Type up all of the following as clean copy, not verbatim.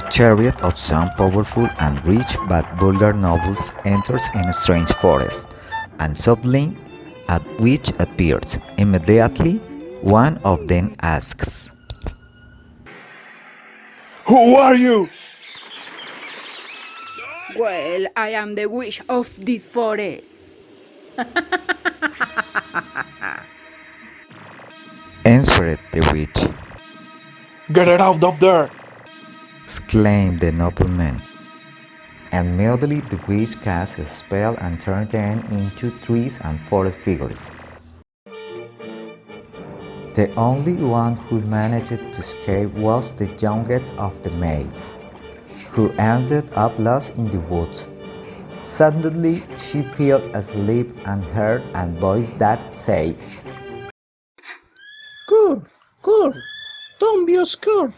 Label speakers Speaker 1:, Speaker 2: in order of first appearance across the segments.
Speaker 1: chariot of some powerful and rich but vulgar nobles enters in a strange forest, and suddenly, at which appears. Immediately, one of them asks,
Speaker 2: Who are you?
Speaker 3: Well, I am the witch of this forest.
Speaker 1: answered the witch,
Speaker 2: Get it out of there!
Speaker 1: exclaimed the nobleman. And immediately the witch cast a spell and turned them into trees and forest figures. The only one who managed to escape was the youngest of the maids, who ended up lost in the woods. Suddenly she fell asleep and heard a voice that said,
Speaker 4: Girl, girl, don't be scared.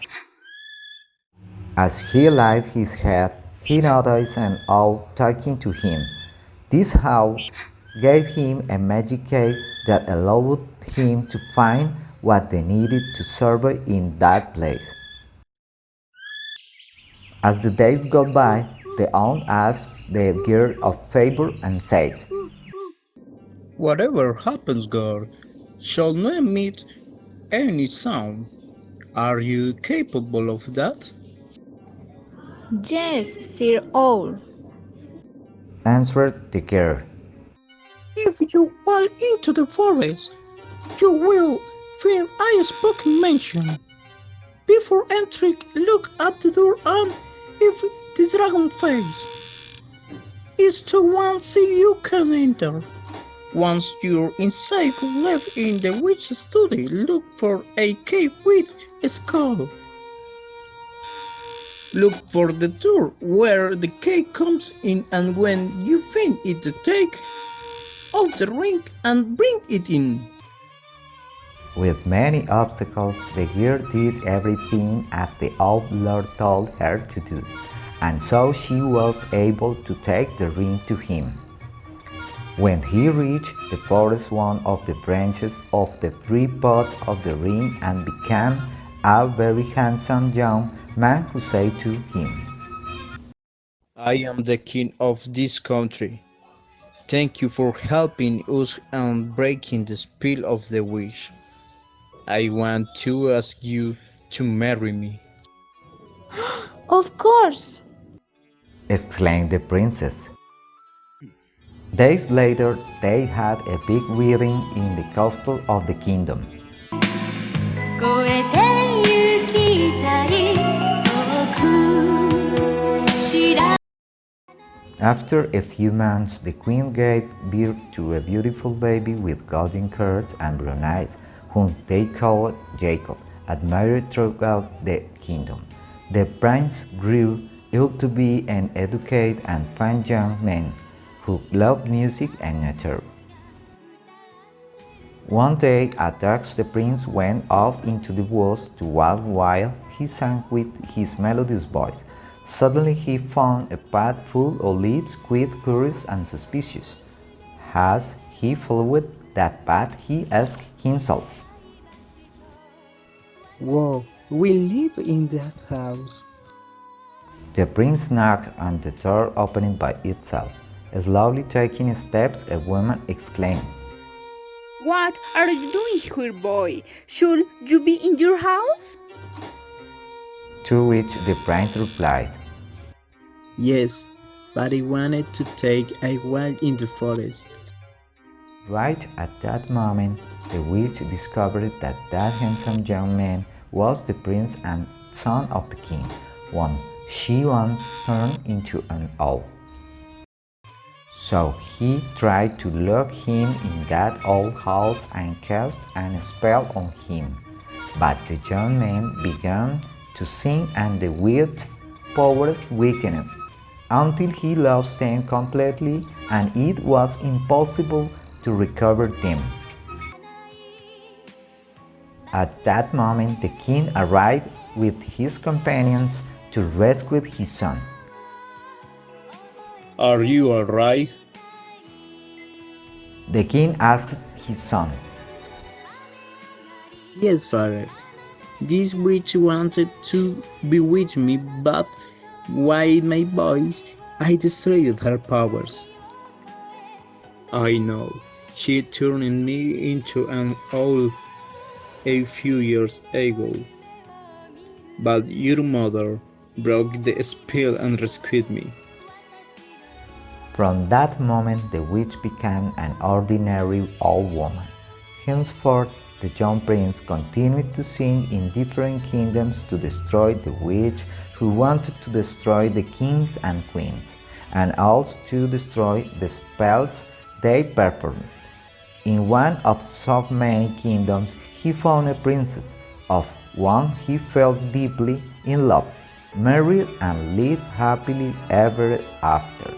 Speaker 1: as he lifted his head, he noticed an owl talking to him. This owl gave him a magic key that allowed him to find what they needed to survive in that place. As the days go by, the owl asks the girl a favor and says,
Speaker 4: Whatever happens, girl, shall not emit any sound. Are you capable of that?
Speaker 5: Yes, Sir Owl.
Speaker 1: answered the girl.
Speaker 4: If you walk into the forest, you will find a spoken mansion. Before entering, look at the door and if the dragon face is to one see you can enter. Once you're inside, left in the witch study, look for a cave with a skull. Look for the door where the key comes in, and when you find it, take out the ring and bring it in.
Speaker 1: With many obstacles, the girl did everything as the old lord told her to do, and so she was able to take the ring to him. When he reached the forest, one of the branches of the tree put of the ring and became a very handsome young man who said to him,
Speaker 4: I am the king of this country. Thank you for helping us and breaking the spell of the wish. I want to ask you to marry me.
Speaker 5: Of course.
Speaker 1: exclaimed the princess. Days later, they had a big wedding in the castle of the kingdom. After a few months, the queen gave birth to a beautiful baby with golden curls and brown eyes, whom they called Jacob, admired throughout the kingdom. The prince grew up to be an educated and fine young man who loved music and nature. One day at dusk the prince went off into the woods to walk while he sang with his melodious voice. Suddenly he found a path full of leaves, quite curious and suspicious. As he followed that path, he asked himself,
Speaker 4: Whoa, we live in that house.
Speaker 1: The prince knocked and the door opened by itself. Slowly taking steps, a woman exclaimed,
Speaker 3: What are you doing here, boy? Should you be in your house?
Speaker 1: to which the prince replied,
Speaker 4: Yes, but I wanted to take a walk in the forest.
Speaker 1: Right at that moment, the witch discovered that that handsome young man was the prince and son of the king, whom she once turned into an owl. So he tried to lock him in that old house and cast a spell on him. But the young man began to sing and the witch's powers weakened until he lost them completely and it was impossible to recover them. At that moment the king arrived with his companions to rescue his son.
Speaker 4: Are you alright?
Speaker 1: The king asked his son,
Speaker 4: Yes, father. This witch wanted to bewitch me, but with my voice, I destroyed her powers. I know, she turned me into an owl a few years ago, but your mother broke the spell and rescued me.
Speaker 1: From that moment, the witch became an ordinary old woman. Henceforth, the young prince continued to sing in different kingdoms to destroy the witch who wanted to destroy the kings and queens, and also to destroy the spells they performed. In one of so many kingdoms, he found a princess, of one he fell deeply in love, married and lived happily ever after.